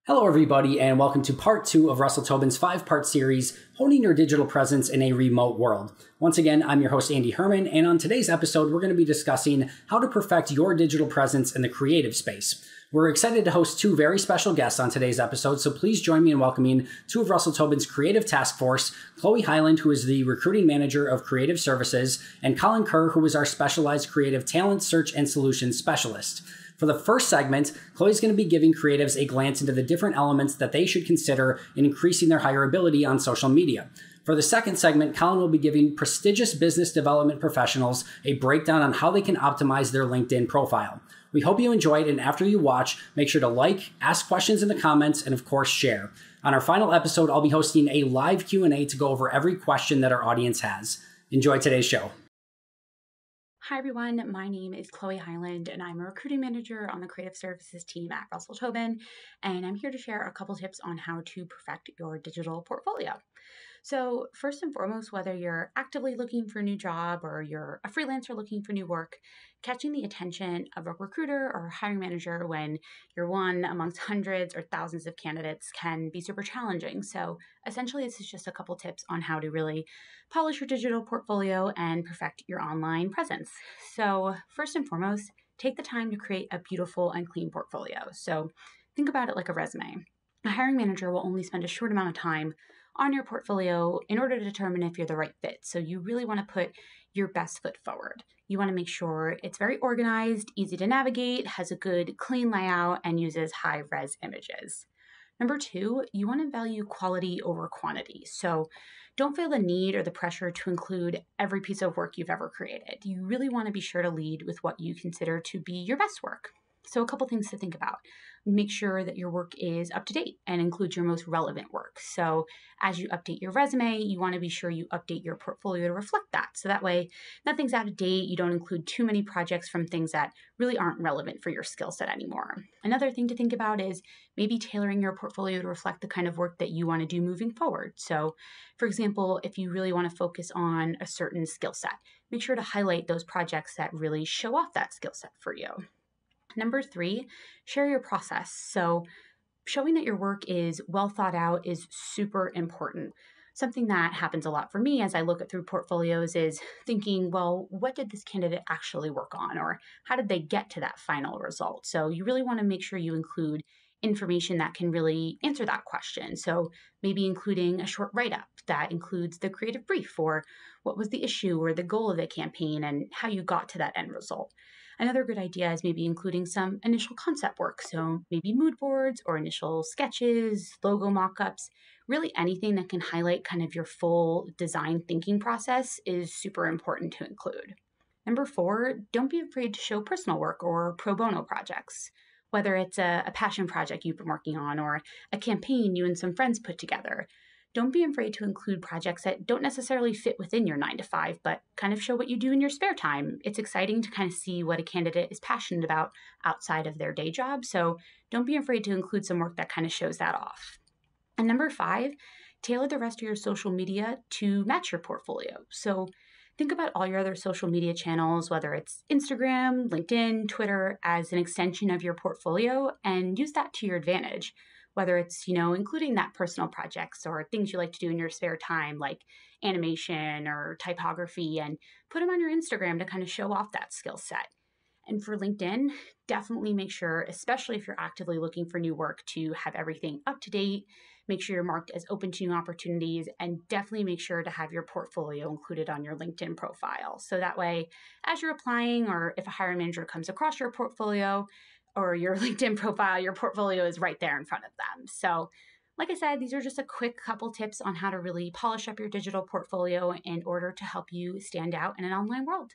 Hello, everybody, and welcome to part 2 of Russell Tobin's 5-part series, Honing Your Digital Presence in a Remote World. Once again, I'm your host, Andy Herman, and on today's episode, we're going to be discussing how to perfect your digital presence in the creative space. We're excited to host 2 very special guests on today's episode, so please join me in welcoming 2 of Russell Tobin's creative task force, Chloe Highland, who is the recruiting manager of creative services, and Colin Kerr, who is our specialized creative talent search and solutions specialist. For the first segment, Chloe's going to be giving creatives a glance into the different elements that they should consider in increasing their hireability on social media. For the second segment, Colin will be giving prestigious business development professionals a breakdown on how they can optimize their LinkedIn profile. We hope you enjoyed, and after you watch, make sure to like, ask questions in the comments, and of course, share. On our final episode, I'll be hosting a live Q&A to go over every question that our audience has. Enjoy today's show. Hi everyone, my name is Chloe Highland and I'm a recruiting manager on the creative services team at Russell Tobin, and I'm here to share a couple tips on how to perfect your digital portfolio. So first and foremost, whether you're actively looking for a new job or you're a freelancer looking for new work, catching the attention of a recruiter or hiring manager when you're one amongst hundreds or thousands of candidates can be super challenging. So essentially, this is just a couple tips on how to really polish your digital portfolio and perfect your online presence. So first and foremost, take the time to create a beautiful and clean portfolio. So think about it like a resume. A hiring manager will only spend a short amount of time on your portfolio in order to determine if you're the right fit. So you really want to put your best foot forward. You want to make sure it's very organized, easy to navigate, has a good clean layout, and uses high-res images. Number 2, you want to value quality over quantity. So don't feel the need or the pressure to include every piece of work you've ever created. You really want to be sure to lead with what you consider to be your best work. So a couple things to think about. Make sure that your work is up to date and includes your most relevant work. So as you update your resume, you want to be sure you update your portfolio to reflect that. So that way, nothing's out of date. You don't include too many projects from things that really aren't relevant for your skill set anymore. Another thing to think about is maybe tailoring your portfolio to reflect the kind of work that you want to do moving forward. So for example, if you really want to focus on a certain skill set, make sure to highlight those projects that really show off that skill set for you. Number 3, share your process. So showing that your work is well thought out is super important. Something that happens a lot for me as I look at through portfolios is thinking, well, what did this candidate actually work on? Or how did they get to that final result? So you really want to make sure you include information that can really answer that question. So maybe including a short write-up that includes the creative brief or what was the issue or the goal of the campaign and how you got to that end result. Another good idea is maybe including some initial concept work. So maybe mood boards or initial sketches, logo mock-ups, really anything that can highlight kind of your full design thinking process is super important to include. Number 4, don't be afraid to show personal work or pro bono projects. Whether it's a passion project you've been working on or a campaign you and some friends put together, don't be afraid to include projects that don't necessarily fit within your 9-to-5, but kind of show what you do in your spare time. It's exciting to kind of see what a candidate is passionate about outside of their day job, so don't be afraid to include some work that kind of shows that off. And number 5, tailor the rest of your social media to match your portfolio. So think about all your other social media channels, whether it's Instagram, LinkedIn, Twitter, as an extension of your portfolio, and use that to your advantage. Whether it's, including that personal projects or things you like to do in your spare time, like animation or typography, and put them on your Instagram to kind of show off that skill set. And for LinkedIn, definitely make sure, especially if you're actively looking for new work, to have everything up to date. Make sure you're marked as open to new opportunities, and definitely make sure to have your portfolio included on your LinkedIn profile. So that way, as you're applying or if a hiring manager comes across your portfolio or your LinkedIn profile, your portfolio is right there in front of them. So like I said, these are just a quick couple tips on how to really polish up your digital portfolio in order to help you stand out in an online world.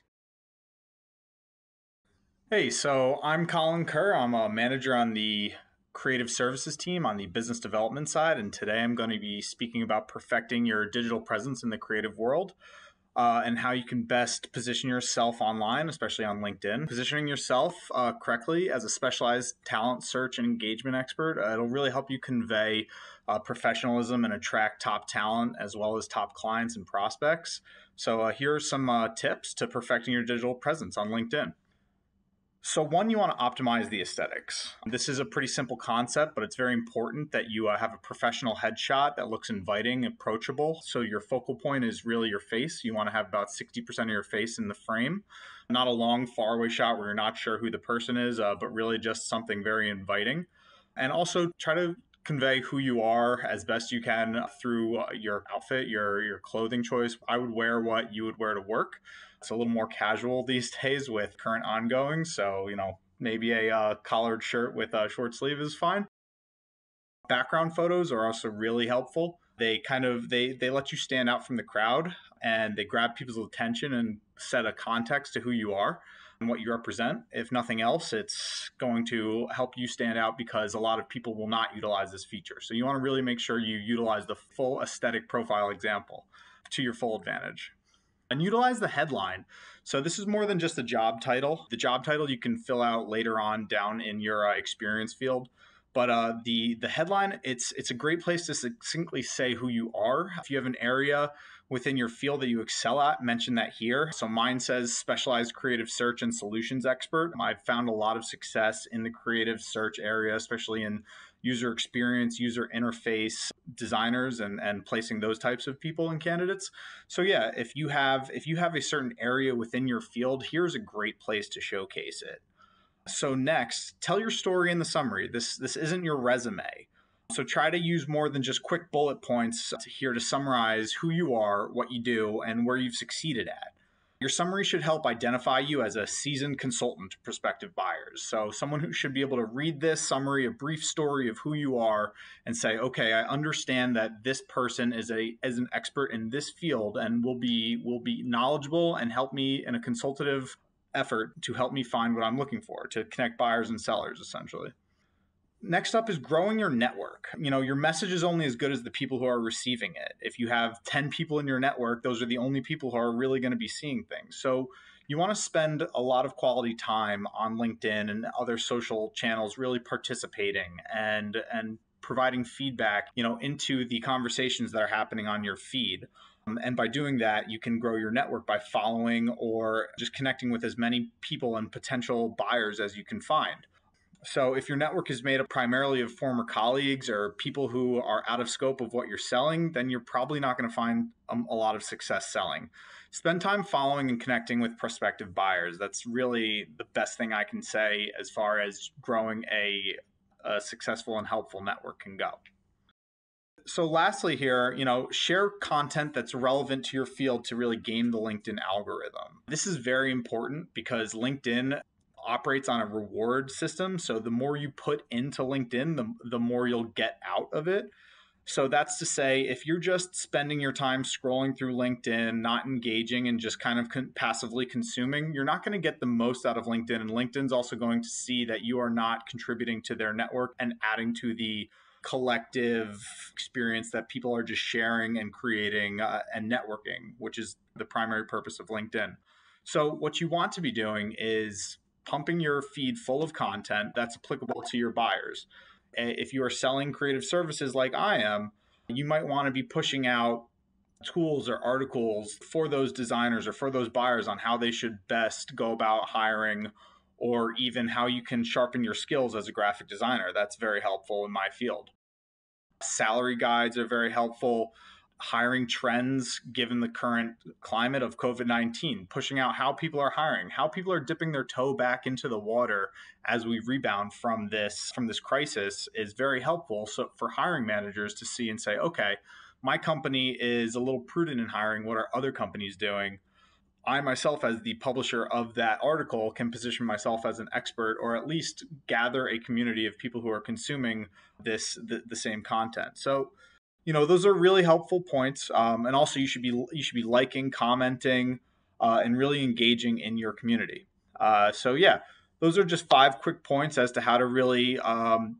Hey, so I'm Colin Kerr. I'm a manager on the creative services team on the business development side, and today I'm going to be speaking about perfecting your digital presence in the creative world and how you can best position yourself online, especially on LinkedIn. Positioning yourself correctly as a specialized talent search and engagement expert, it'll really help you convey professionalism and attract top talent as well as top clients and prospects. So here are some tips to perfecting your digital presence on LinkedIn. So one, you want to optimize the aesthetics. This is a pretty simple concept, but it's very important that you have a professional headshot that looks inviting, approachable. So your focal point is really your face. You want to have about 60% of your face in the frame. Not a long, faraway shot where you're not sure who the person is, but really just something very inviting. And also try to convey who you are as best you can through your outfit, your clothing choice. I would wear what you would wear to work. It's a little more casual these days with current ongoing. So, maybe a collared shirt with a short sleeve is fine. Background photos are also really helpful. They they let you stand out from the crowd, and they grab people's attention and set a context to who you are and what you represent. If nothing else, it's going to help you stand out because a lot of people will not utilize this feature. So you want to really make sure you utilize the full aesthetic profile example to your full advantage. And utilize the headline. So this is more than just a job title. The job title you can fill out later on down in your experience field. But the headline, it's a great place to succinctly say who you are. If you have an area within your field that you excel at, mention that here. So mine says specialized creative search and solutions expert. I've found a lot of success in the creative search area, especially in user experience, user interface designers, and placing those types of people and candidates. So yeah, if you have a certain area within your field, here's a great place to showcase it. So next, tell your story in the summary. This isn't your resume. So try to use more than just quick bullet points here to summarize who you are, what you do, and where you've succeeded at. Your summary should help identify you as a seasoned consultant to prospective buyers. So someone who should be able to read this summary, a brief story of who you are, and say, okay, I understand that this person is an expert in this field and will be knowledgeable and help me in a consultative effort to help me find what I'm looking for, to connect buyers and sellers, essentially. Next up is growing your network. Your message is only as good as the people who are receiving it. If you have 10 people in your network, those are the only people who are really going to be seeing things. So you want to spend a lot of quality time on LinkedIn and other social channels, really participating and providing feedback, into the conversations that are happening on your feed. And by doing that, you can grow your network by following or just connecting with as many people and potential buyers as you can find. So if your network is made up primarily of former colleagues or people who are out of scope of what you're selling, then you're probably not going to find a lot of success selling. Spend time following and connecting with prospective buyers. That's really the best thing I can say as far as growing a successful and helpful network can go. So lastly here, share content that's relevant to your field to really game the LinkedIn algorithm. This is very important because LinkedIn operates on a reward system. So the more you put into LinkedIn, the more you'll get out of it. So that's to say, if you're just spending your time scrolling through LinkedIn, not engaging and just kind of passively consuming, you're not going to get the most out of LinkedIn. And LinkedIn's also going to see that you are not contributing to their network and adding to the collective experience that people are just sharing and creating and networking, which is the primary purpose of LinkedIn. So what you want to be doing is pumping your feed full of content that's applicable to your buyers. If you are selling creative services like I am, you might want to be pushing out tools or articles for those designers or for those buyers on how they should best go about hiring, or even how you can sharpen your skills as a graphic designer. That's very helpful in my field. Salary guides are very helpful. Hiring trends, given the current climate of COVID-19, pushing out how people are hiring, how people are dipping their toe back into the water as we rebound from this crisis is very helpful. So for hiring managers to see and say, okay, my company is a little prudent in hiring. What are other companies doing? I myself, as the publisher of that article, can position myself as an expert, or at least gather a community of people who are consuming the same content. So, those are really helpful points. And also, you should be liking, commenting, and really engaging in your community. So yeah, those are just 5 quick points as to how to really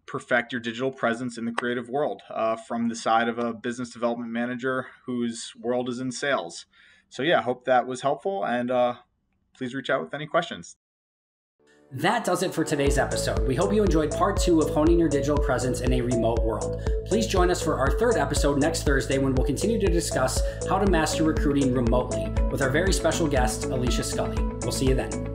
perfect your digital presence in the creative world from the side of a business development manager whose world is in sales. So yeah, hope that was helpful, and please reach out with any questions. That does it for today's episode. We hope you enjoyed part 2 of honing your digital presence in a remote world. Please join us for our 3rd episode next Thursday, when we'll continue to discuss how to master recruiting remotely with our very special guest, Alicia Scully. We'll see you then.